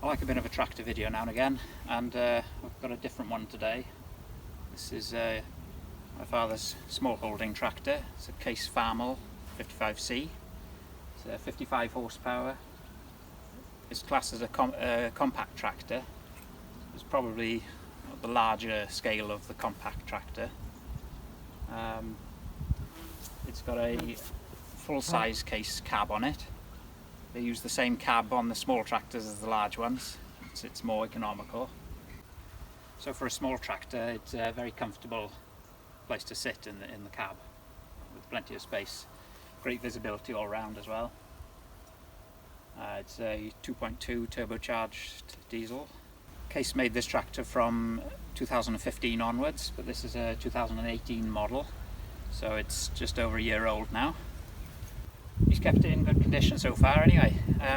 I like a bit of a tractor video now and again, and I've got a different one today. This is my father's small holding tractor. It's a Case Farmall 55C. It's 55 horsepower. It's classed as a compact tractor. It's probably the larger scale of the compact tractor. It's got a full-size Case cab on it. They use the same cab on the small tractors as the large ones. It's more economical. So for a small tractor, it's a very comfortable place to sit in the cab, with plenty of space. Great visibility all round as well. It's a 2.2 turbocharged diesel. Case made this tractor from 2015 onwards, but this is a 2018 model, so it's just over a year old now. He's kept it in good condition so far anyway.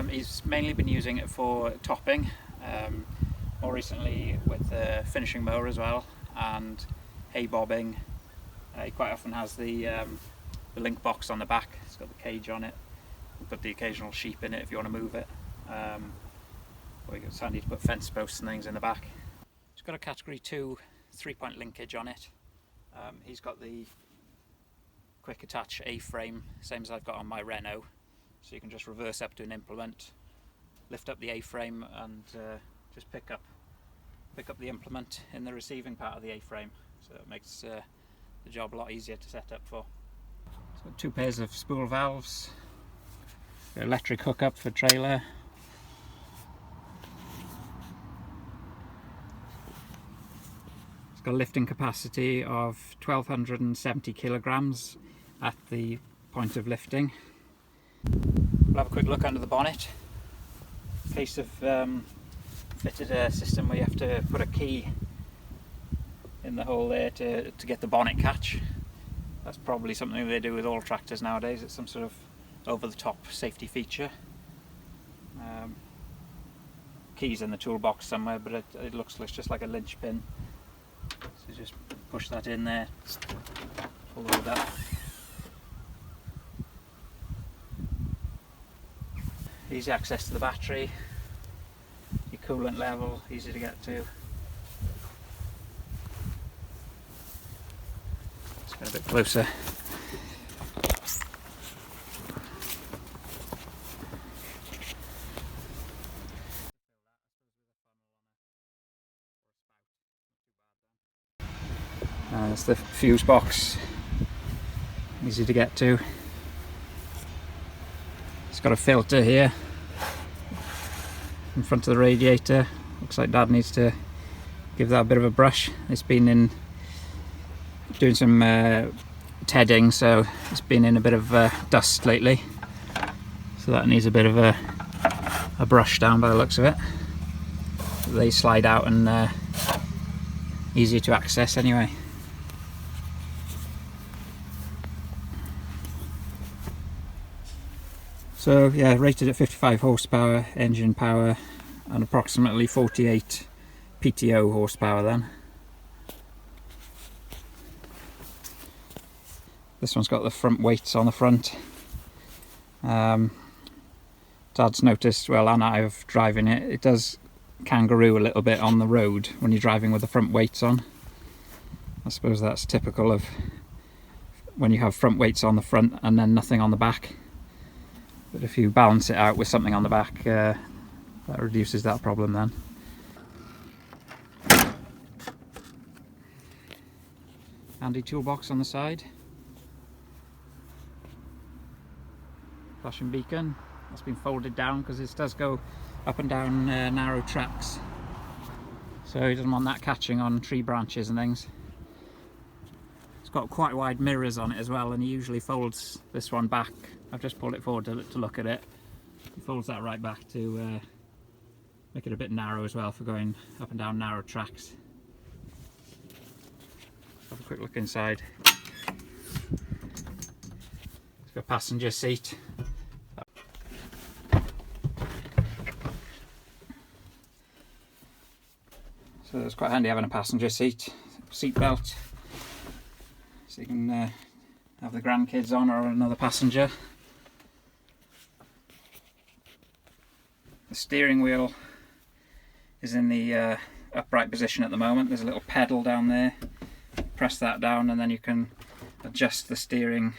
He's mainly been using it for topping, more recently with the finishing mower as well, and hay bobbing. He quite often has the link box on the back. It's got the cage on it. We put the occasional sheep in it if you want to move it. Or it's handy to put fence posts and things in the back. It's got a category 2 3-point linkage on it. He's got the quick attach A-frame, same as I've got on my Renault, so you can just reverse up to an implement, lift up the A-frame and just pick up the implement in the receiving part of the A-frame, so it makes the job a lot easier to set up for. It's got 2 pairs of spool valves, electric hookup for trailer. It's got a lifting capacity of 1270 kilograms at the point of lifting. We'll have a quick look under the bonnet. Case have fitted a system where you have to put a key in the hole there to get the bonnet catch. That's probably something they do with all tractors nowadays. It's some sort of over-the-top safety feature. Keys in the toolbox somewhere, but it looks just like a linch pin. So just push that in there, pull the lid up. Easy access to the battery, your coolant level, easy to get to. Let's get a bit closer. That's the fuse box, easy to get to. It's got a filter here in front of the radiator. Looks like Dad needs to give that a bit of a brush. It's been in doing some tedding, so it's been in a bit of dust lately, so that needs a bit of a brush down by the looks of it. They slide out and easy to access anyway. So yeah, rated at 55 horsepower engine power and approximately 48 PTO horsepower then. This one's got the front weights on the front. Dad's noticed, well, and I have driving it, it does kangaroo a little bit on the road when you're driving with the front weights on. I suppose that's typical of when you have front weights on the front and then nothing on the back. But if you balance it out with something on the back, that reduces that problem then. Handy toolbox on the side. Flashing beacon. That's been folded down because this does go up and down narrow tracks. So he doesn't want that catching on tree branches and things. It's got quite wide mirrors on it as well, and he usually folds this one back. I've just pulled it forward to look at it. He folds that right back to make it a bit narrow as well for going up and down narrow tracks. Let's have a quick look inside. It's got a passenger seat. So it's quite handy having a passenger seat belt, so you can have the grandkids on or another passenger. The steering wheel is in the upright position at the moment. There's a little pedal down there. Press that down and then you can adjust the steering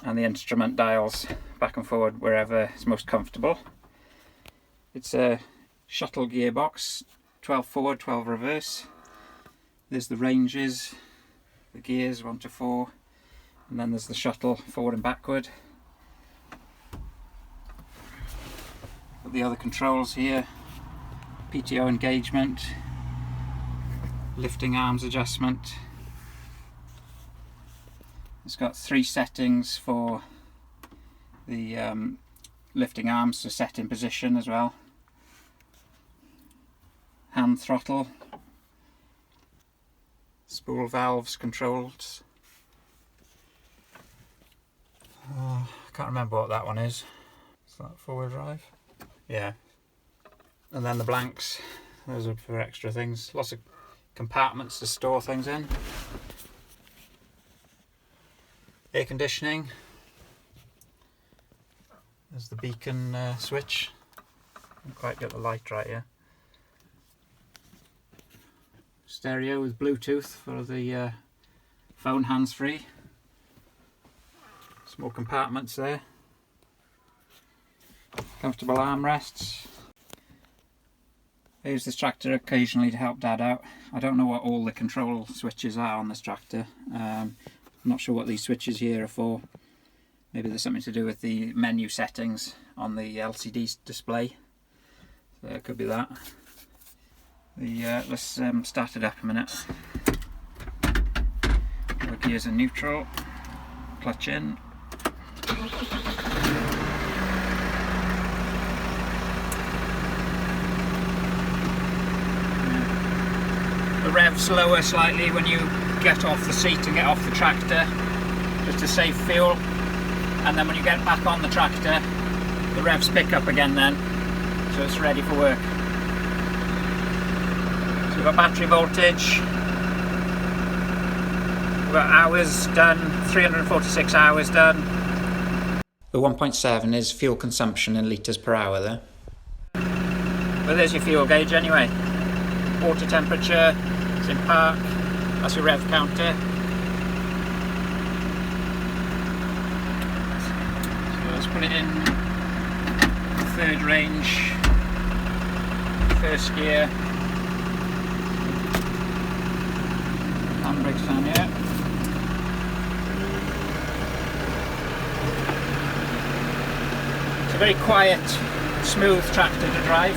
and the instrument dials back and forward wherever is most comfortable. It's a shuttle gearbox, 12 forward, 12 reverse. There's the ranges, the gears 1 to 4, and then there's the shuttle forward and backward. Got the other controls here, PTO engagement, lifting arms adjustment. It's got 3 settings for the lifting arms to set in position as well. Hand throttle, spool valves controls. I can't remember what that one is. Is that 4-wheel drive? Yeah. And then the blanks, those are for extra things. Lots of compartments to store things in. Air conditioning. There's the beacon switch. Can't quite get the light right here. Stereo with Bluetooth for the phone hands-free. Small compartments there. Comfortable armrests. I use this tractor occasionally to help Dad out. I don't know what all the control switches are on this tractor. I'm not sure what these switches here are for. Maybe there's something to do with the menu settings on the LCD display. So it could be that. Let's start it up a minute. The gears are neutral. Clutch in. The revs lower slightly when you get off the seat and get off the tractor, just to save fuel. And then when you get back on the tractor, the revs pick up again then, so it's ready for work. So we've got battery voltage, we've got hours done, 346 hours done. The 1.7 is fuel consumption in litres per hour there. But there's your fuel gauge anyway. Water temperature, it's in park, that's your rev counter. So let's put it in third range, first gear. Handbrakes down here. It's a very quiet, smooth tractor to drive.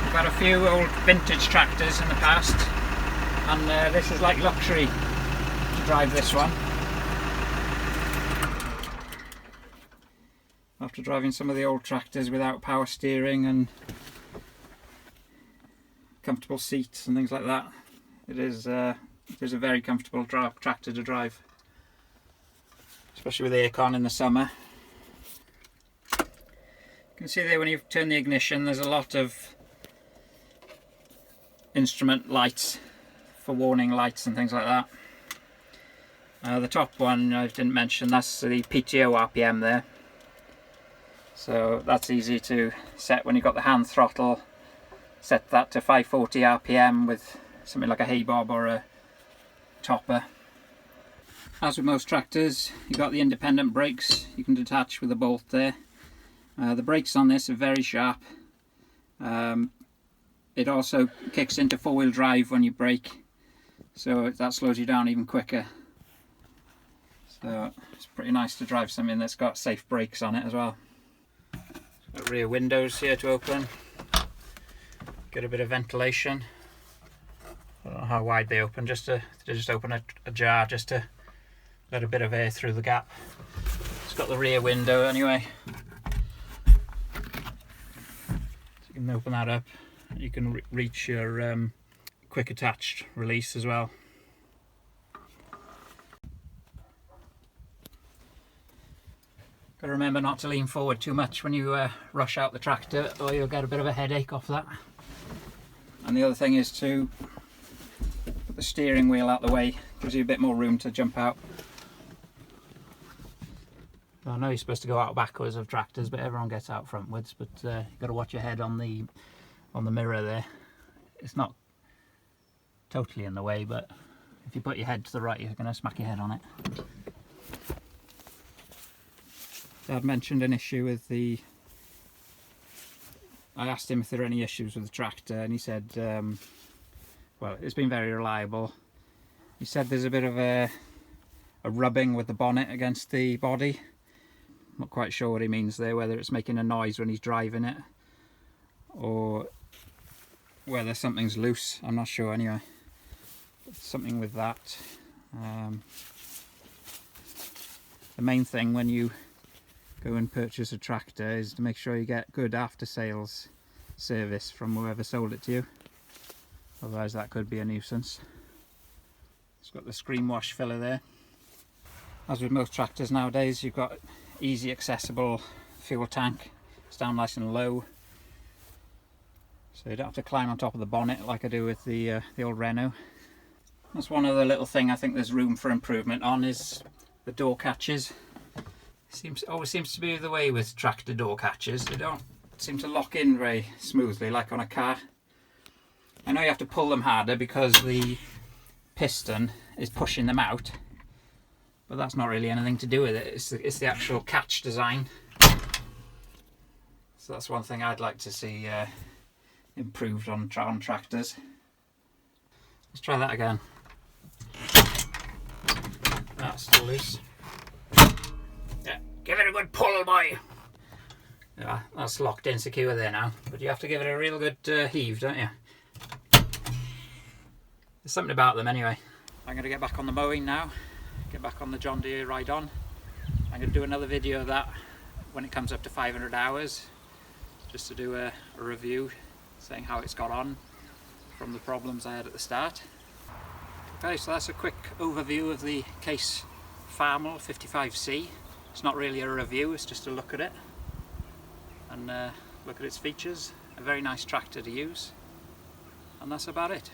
I've had a few old vintage tractors in the past, and this is like luxury to drive this one. After driving some of the old tractors without power steering and comfortable seats and things like that, it is a very comfortable tractor to drive, especially with aircon in the summer. You can see there when you turn the ignition, there's a lot of instrument lights for warning lights and things like that. The top one I didn't mention, that's the PTO RPM there. So that's easy to set when you've got the hand throttle. Set that to 540 RPM with something like a hay bob or a topper. As with most tractors, you've got the independent brakes you can detach with a bolt there. The brakes on this are very sharp. It also kicks into 4-wheel drive when you brake, so that slows you down even quicker. So it's pretty nice to drive something that's got safe brakes on it as well. Got rear windows here to open, get a bit of ventilation. I don't know how wide they open, just to open a jar just to let a bit of air through the gap. It's got the rear window anyway, so you can open that up. You can reach your quick attached release as well. Got to remember not to lean forward too much when you rush out the tractor, or you'll get a bit of a headache off that. And the other thing is to put the steering wheel out the way, gives you a bit more room to jump out. I know you're supposed to go out backwards of tractors, but everyone gets out frontwards. But you've got to watch your head on the mirror there. It's not totally in the way, but if you put your head to the right, you're going to smack your head on it. Dad mentioned an issue with the... I asked him if there are any issues with the tractor, and he said, well, it's been very reliable. He said there's a bit of a rubbing with the bonnet against the body. Not quite sure what he means there, whether it's making a noise when he's driving it or whether something's loose. I'm not sure anyway. Something with that. The main thing when you go and purchase a tractor is to make sure you get good after sales service from whoever sold it to you. Otherwise that could be a nuisance. It's got the screen wash filler there. As with most tractors nowadays, you've got easy accessible fuel tank. It's down nice and low, so you don't have to climb on top of the bonnet like I do with the old Renault. That's one other little thing I think there's room for improvement on, is the door catches. Always seems to be the way with tractor door catches. They don't seem to lock in very smoothly like on a car. I know you have to pull them harder because the piston is pushing them out, but that's not really anything to do with it. It's the actual catch design. So that's one thing I'd like to see improved on tractors. Let's try that again. That's still loose. Yeah, give it a good pull, boy. Yeah, that's locked in secure there now, but you have to give it a real good heave, don't you? There's something about them anyway. I'm going to get back on the mowing now. Get back on the John Deere ride-on. I'm going to do another video of that when it comes up to 500 hours, just to do a review saying how it's got on from the problems I had at the start. Okay, so that's a quick overview of the Case Farmall 55C. It's not really a review, it's just a look at it and look at its features. A very nice tractor to use, and that's about it.